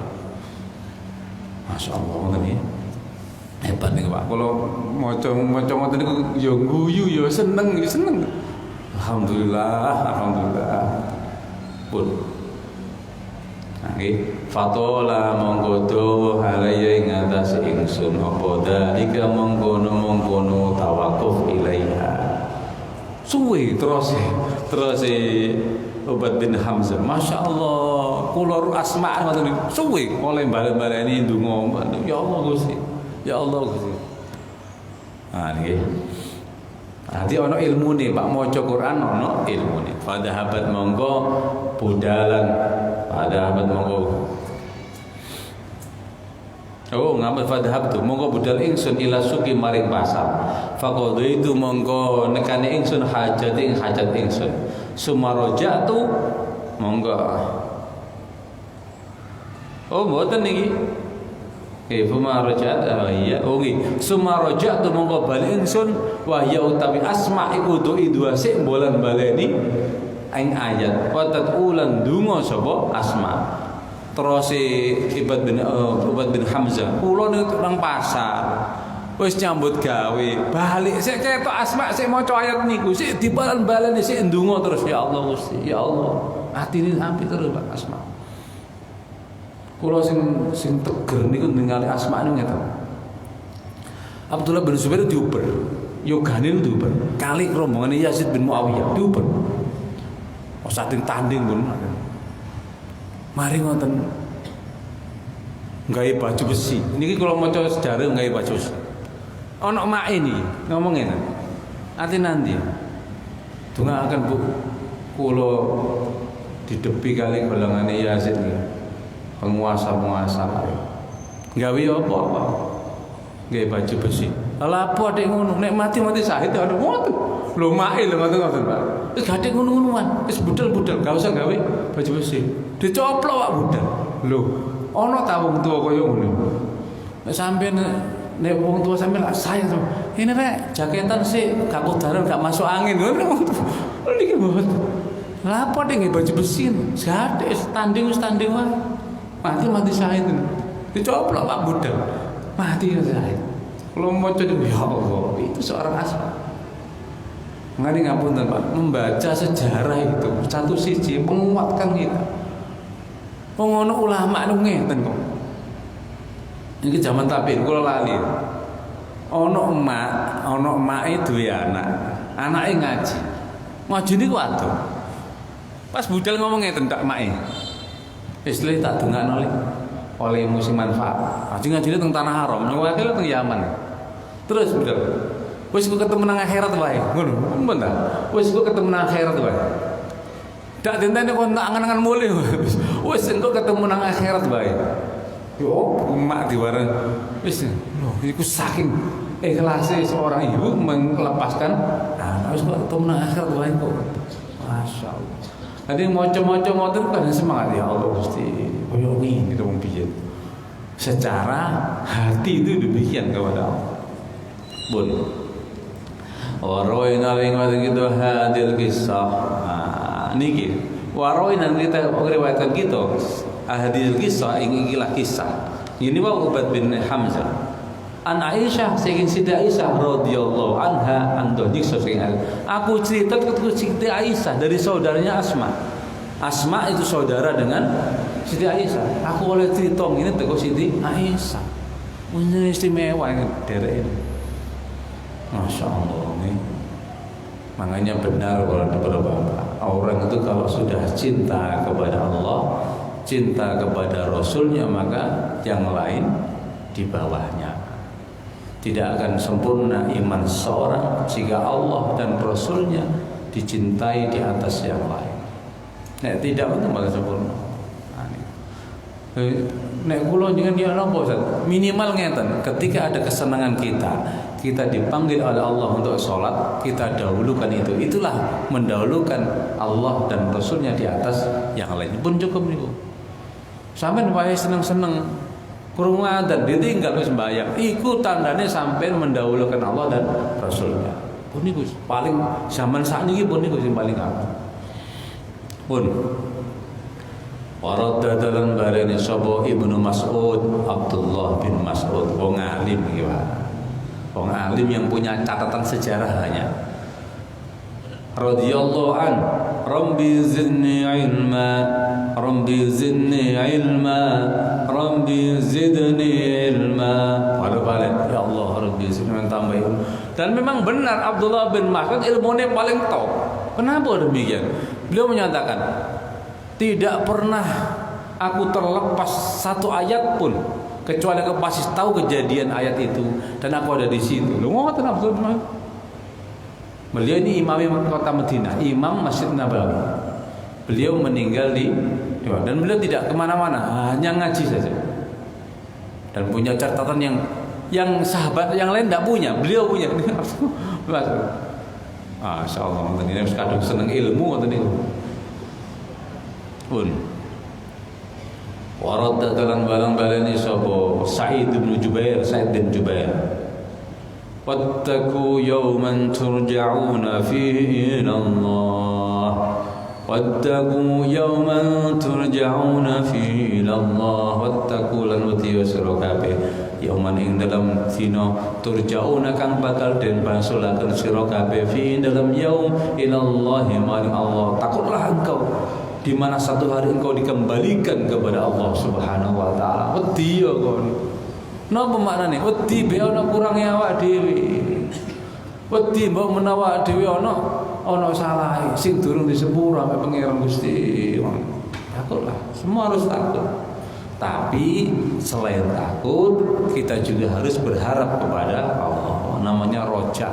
Masya Allah ini hebat nih Pak. Kalau maca ngoten niku yo guyu yo seneng. Alhamdulillah. Pun. Nggih, fatola monggo dawa halaya ing atas ingsun apa dalika mongkono tawakuf ilaiha. Suwe terus Ubad bin Hamzah, Masya Allah, kula asma ngoten niku suwe oleh balen-baleni ndonga, ya Allah Gusti. Ah nggih. Nanti ono ilmune, Pak maca Quran ono ilmune. Fadhahabat monggo budalan. Fadhahabat monggo. Oh, ngamet fadhahab tu monggo budal ingsun ila suki maring pasar. Faqadaitu monggo nekane ingsun hajat ingsun. Sumarojatu monggo. Oh mboten niki. Fumarojat iya. Oh nggih. Sumarojatu monggo bali ingsun wa ya utawi asma iku dua sik bolan baleni ing ayat. Wa tatulan donga sapa asma. Terus Ubad bin Hamzah kula niku nang pasar wis nyambut gawe balik sik ketok asma sik maca ayat niku sik dibalen-baleni sik ndonga terus ya Allah Gusti ya Allah atine sampe terus Pak asma kula sing teger niku ningali asma niku ngeten Abdullah bin Zubair diuber yogane diuber kali rombongane Yazid bin Muawiyah diuber saking tanding pun mari ngoten nggawe baju besi niki kula maca sejarah nggawe baju besi ana mak ini ngomong ngene ati nanti dongaaken Bu kula didepi kali golongane Yazid niki penguasa nggawe apa nggawe baju besi lha apa dek ngono nek mati syahid aduh ngoten lho mae lho ngoten Pak wis gak ngono-ngonoan wis budal-budal gak usah gawe baju besi dicoplok Pak budal lho ana ta wong tuwa kaya ngono nek sampean nek wong tuwa sampean lak sayang to ini rek jaketan sik gak kodaran gak masuk angin ngono niki mboten lha apa dek baju besi gak standing wae mati syahid dicoplok Pak budal mati syahid kalau mau jadi ya Allah itu seorang asma Ngene ngapunten Pak, membaca sejarah itu satu sisi menguatkan kita. Wong ana ulama nu ngeten kok. Iki zaman tabiin kula lali. Ana emake duwe anak, anake ngaji. Ngaji niku atuh. Pas budal ngomong ngeten tak make. Wis tak dongakno oleh musim manfaat. Ngaji teng tanah haram, nyuwake teng Yaman. Terus budal. Wis ku ketemu nang akhirat wae. Ngono. Ampun ta? Wis ku ketemu nang akhirat wae. Dak dentene kon tak angan-angan mulih. Wis engko ketemu nang akhirat wae. Yo, emak diwareng. Wis lho iku saking ikhlasé seorang ibu melepaskan anak wis kok ketemu nang akhirat wae kok. Masyaallah. Nanti maca-maca ngoten kan semangat ya Allah Gusti. Koyo ngene wong piye. Secara hati itu demikian kepada Allah. Bun. Waroina ing gitu hadil kisah. Niki. Waroina kita riwayatkan gitu. Hadil kisah ikilah kisah. Ini wa Ubad bin Hamzah. An Aisyah saking Siti Aisyah radhiyallahu anha ando nyiksa saking aku cerita ketika Siti Aisyah dari saudaranya Asma. Asma itu saudara dengan Siti Aisyah. Aku oleh cerita ini teko Siti Aisyah. Ini istimewa ini derek ini. Masya Allah nih. Makanya benar kalau kepada Bapak, orang itu kalau sudah cinta kepada Allah, cinta kepada Rasulnya, maka yang lain di bawahnya. Tidak akan sempurna iman seorang jika Allah dan Rasulnya dicintai di atas yang lain. Nek tidak itu malah sempurna. Nek kula jangan dia napa Ustaz? Minimal ngeten, ketika ada kesenangan kita dipanggil oleh Allah untuk sholat, kita dahulukan itu. Itulah mendahulukan Allah dan Rasulnya di atas yang lain. Pun cukup niku. Sampeyan wae seneng-seneng krungu adzan ditinggal wis mbayang. Iku tandane sampeyan mendahulukan Allah dan Rasulnya. Pun niku paling zaman sakniki pun niku sing paling apik. Pun Warada dalam barani sapa Ibnu Mas'ud, Abdullah bin Mas'ud, wong alim iki wae. Wong alim yang punya catatan sejarah hanya. Radhiyallahu an, Rabbi zidni ilma, Rabbi zidni ilma, Rabbi zidni ilma. Balik-balik, ya Allah Rabbi zidni tambah ilmu. Dan memang benar Abdullah bin Mas'ud ilmunya paling top. Kenapa demikian? Beliau menyatakan, tidak pernah aku terlepas satu ayat pun kecuali aku pasti tahu kejadian ayat itu dan aku ada di situ. Lu ngoten Abdul Rahman. Beliau ini imam kota Madinah, imam Masjid Nabawi. Beliau meninggal dan beliau tidak kemana-mana, hanya ngaji saja. Dan punya catatan yang sahabat yang lain tidak punya, beliau punya. Masya Allah, ini kadang seneng ilmu ngoten niku. Pun warada dalam barang-barang sapa Sa'id bin Jubair, Sa'id bin Jubair. Wattaqu yawman turja'una fihi ila Allah. Wattaqu yawman turja'una fihi ila Allah. Wattaqu lan wati wasira kabeh. Yawman ing dalam dina turja'una kang bakal den basulaken sira kabeh fi dalam yaum ila Allah maring Allah. Takutlah engkau di mana satu hari engkau dikembalikan kepada Allah Subhanahu wa taala. Wedi ya kon. Napa maknane? Wedi be ana kurange awak dhewe. Wedi mbok menawa dhewe ana salahe sing durung disepuro sampai pangeran Gusti. Takutlah, semua harus takut. Tapi selain takut, kita juga harus berharap kepada Allah. Namanya roja.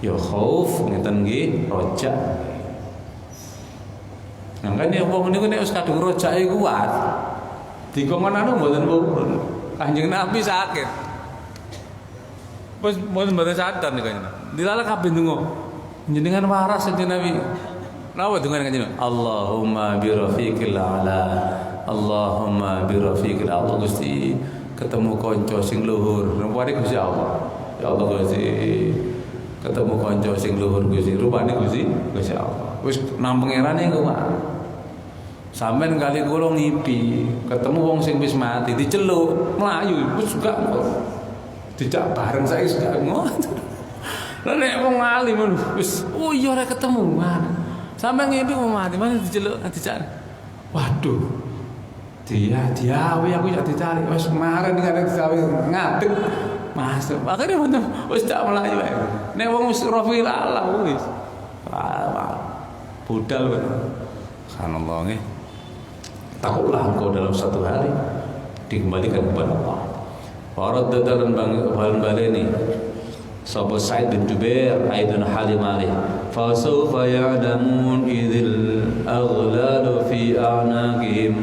Ya khauf ngeten nggih, roja. Makanya wong niku nek wis kadung rojake kuat, dikongkon anu mboten purun. Kanjeng Nabi sakit. Wis mboten sadar niku kanjeng. Dilala kabeh ndonga. Jenengan waras kanjeng Nabi. Napa dengan kanjeng? Allahumma bi rafiqil ala. Allahumma bi rafiqil ala. Gusti ketemu kanca sing luhur. Rupane Gusti Allah. Ya Allah Gusti ketemu kanca sing luhur Gusti. Rupane Gusti Allah. Wis nang pangerane kuwi. Sampeyan kali kula ngipi, ketemu wong sing wis mati diceluk, mlayu wis gak kok. Dijak bareng saiki gak ngono. Nek wong alim wis oh iya ora ketemu mana. Sampai ngimpi mau mati mana diceluk dicari. Waduh. Diawi aku ya dicari wis kemarin nek dicawi ngadeg masuk. Akhirnya mentem wis tak melayu ae. Nek wong wis rafil Allah wis. Budal bener. Subhanallah nggih. Takutlah engkau dalam satu hari dikembalikan kepada Allah. Warad dadalan baleni sapa Sa'id bin Jubair aidun halim alih fa sawfa ya'lamun idzil aghlalu fi a'naqihim.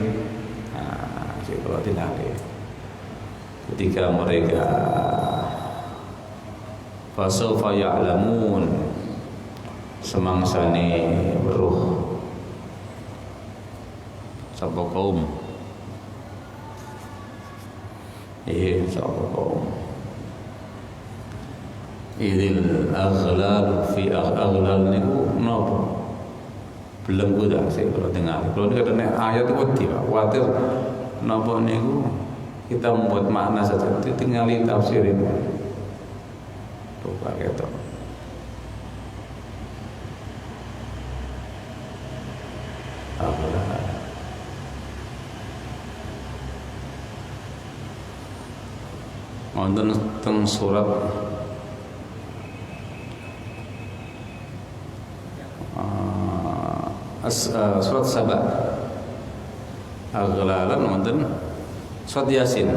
Ketika mereka fa sawfa ya'lamun semangsane weruh sapa kaum sapa kaum idil aghlal fi aghlal niku napa belenggu dak sik kalau dengar kalau ini ayat itu wedi Pak kuwatir napa niku kita membuat makna saja tinggal tafsir itu tuh Pak ketok aghlal wonten teng surat surat Saba aghlalan wonten surat Yasin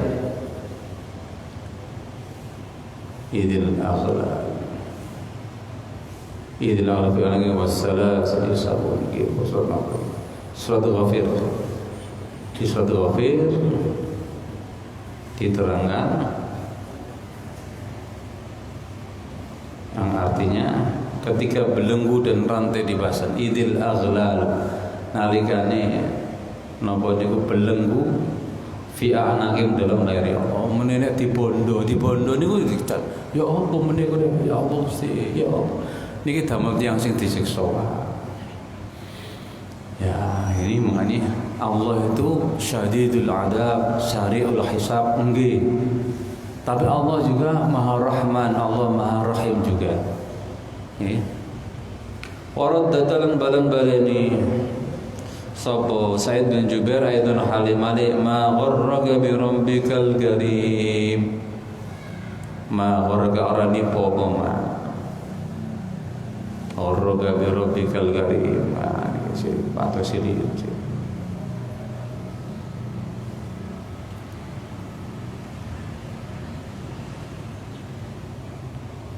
idil aghlal idil aghlal fi wassalat sabun surat Ghafir di surat Ghafir diterangkan yang artinya ketika belenggu dan rantai dipasang idil aghlal nalikane napa niku belenggu fi anakim dalam layar Allah menenek dibondo niku ya Allah menika ya Allah Gusti ya Allah niki damel tiyang sing disiksa ya ini makanya Allah itu syadidul adab syari'ul hisab nggih tapi Allah juga Maha Rahman, Allah Maha Rahim juga. Warad datalan balan-balani sapa Sa'id bin Jubair aidun halimali ma gharraka bi rabbikal karim. Ma gharraka arani popo ma. Gharraka bi rabbikal karim. Iki sing patos iki.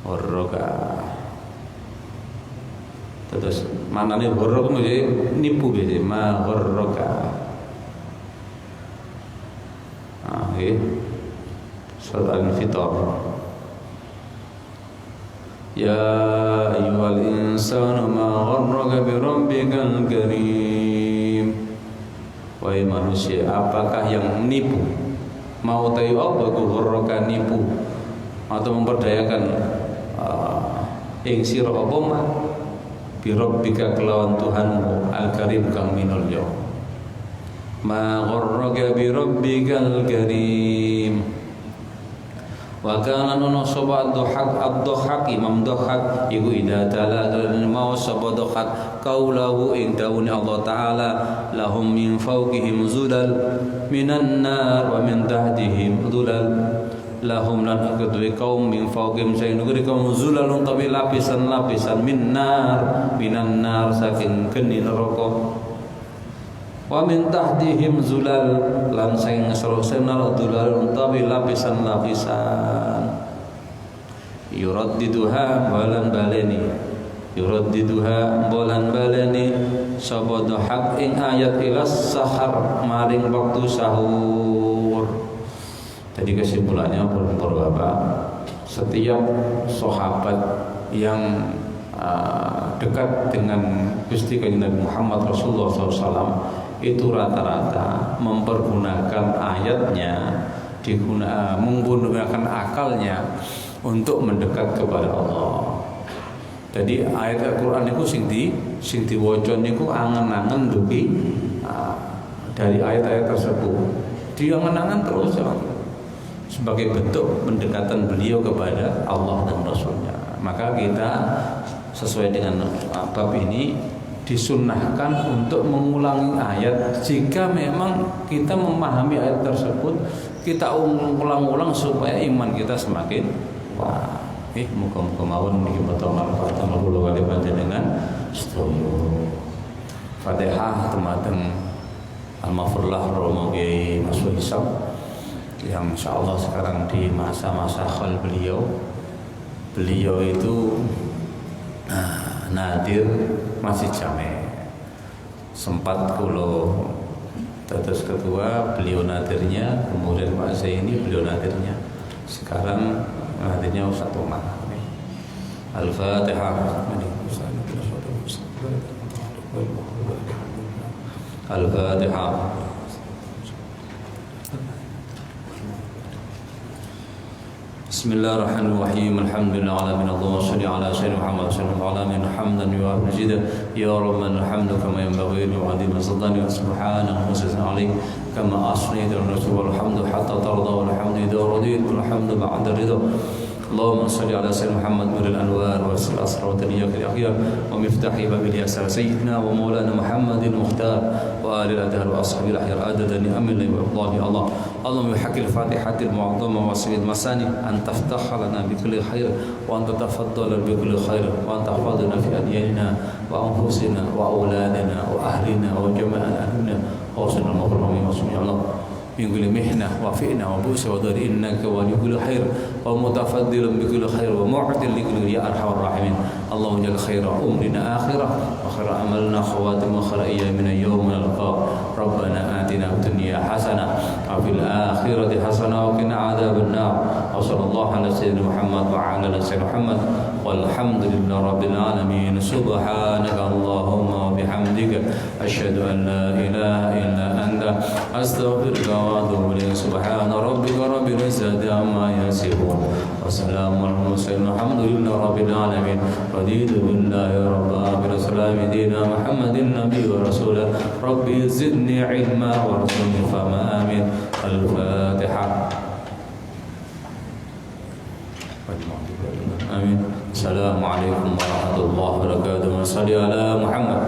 Horroka terus manane horrok nipu biasa ma horroka surat Al-Fitar ya ayyuhal insanu ma gharraka bi rabbikal karim wahai manusia apakah yang menipu mau tahu apa gharraka nipu atau memperdayakan ing sira apa mah bi rabbika kelawan Tuhanmu al-karim kang minulya ma gharraka bi rabbikal karim wa kana nono sobat ad-dhahak imam dhahak iku ida tala mau sobat dhahak qaulahu ing daune Allah taala lahum min fawqihim zulal minan nar wa min tahtihim zulal lahum lan akadui kaum min fawqim saking nuguri kaum zulalun tapi lapisan-lapisan minan nar saking geni neraka wa min tahtihim zulal lan saking ngesor-senal zulalun tapi lapisan-lapisan yuraddiduha balan baleni yuraddiduha balan baleni sapa dhahak ing ayat ilas sahar maring waktu sahur. Jadi kesimpulannya Bapak, setiap sahabat yang dekat dengan Gusti Kanjeng Nabi Muhammad Rasulullah SAW itu rata-rata mempergunakan ayatnya, menggunakan akalnya untuk mendekat kepada Allah. Jadi ayat Al-Quran itu sing diwaca niku angen-angen dugi dari ayat-ayat tersebut. Diangen-angen terus ya. Sebagai bentuk pendekatan beliau kepada Allah dan Rasulnya. Maka kita sesuai dengan bab ini disunnahkan untuk mengulangi ayat jika memang kita memahami ayat tersebut, kita ulang-ulang supaya iman kita semakin wah. Muka-muka mawon niki pertama pertama kula kali panjenengan sedaya Fatihah temateng Al-Maghfurlah Romo Kiai Mas Hisab yang insyaallah sekarang di masa-masa khol beliau itu nadir masih jame. Sempat kulo tetes ketua, beliau nadirnya, kemudian Pak Zaini beliau nadirnya. Sekarang nadirnya Ustaz Umar. Al-Fatihah. Al-Fatihah. Bismillahirrahmanirrahim. Alhamdulillah alamin. Allahumma shalli ala sayyidina Muhammad sallallahu alaihi wasallam hamdan yuwafi majidah ya rabbana alhamdu kama yanbaghi li 'azimi sultani wa subhanahu wa ta'ala alayhi kama asnayta al-rasul wal hamdu hatta tarda wal hamdu idha radit wal hamdu ba'da ridha. اللهم صل على سيدنا محمد نور الانوار وسر الاسرار وتنياك الاخيار ومفتاح باب اليسار سيدنا ومولانا محمد المختار وآل الأدهار وأصحاب الأحيار عدد نعم الله وإفضاله الله. اللهم بحق الفاتحة المعظمة وسيد المساني أن تفتح لنا بكل خير وأن تتفضل بكل خير وأن تحفظنا في أدياننا وأنفسنا وأولادنا وأهلنا وجميع أهلنا وصلنا المكرمين وصلنا الله من كل محنة وفئنا وبؤس وضر إنك ولي كل خير ومتفضل بكل خير ومعدل لكل يا أرحم الراحمين. اللهم اجعل خير أمرنا آخرة وخير عملنا خواتم وخير أيامنا يوم نلقاك. ربنا آتنا في الدنيا حسنة وفي الآخرة حسنة وقنا عذاب النار. وصلى الله على سيدنا محمد وعلى آل سيدنا محمد والحمد لله رب العالمين. سبحانك اللهم وبحمدك أشهد أن لا إله إلا أنت أستغفرك وأتوب إليك. سبحان ربك رب العزة عما يصفون وسلام على المرسلين الحمد لله رب العالمين. رضيت بالله ربا وبالإسلام دينا محمد النبي ورسوله. ربي زدني علما وارزقني فهما. آمين. الفاتحة. آمين. السلام عليكم ورحمة الله وبركاته. صل على محمد.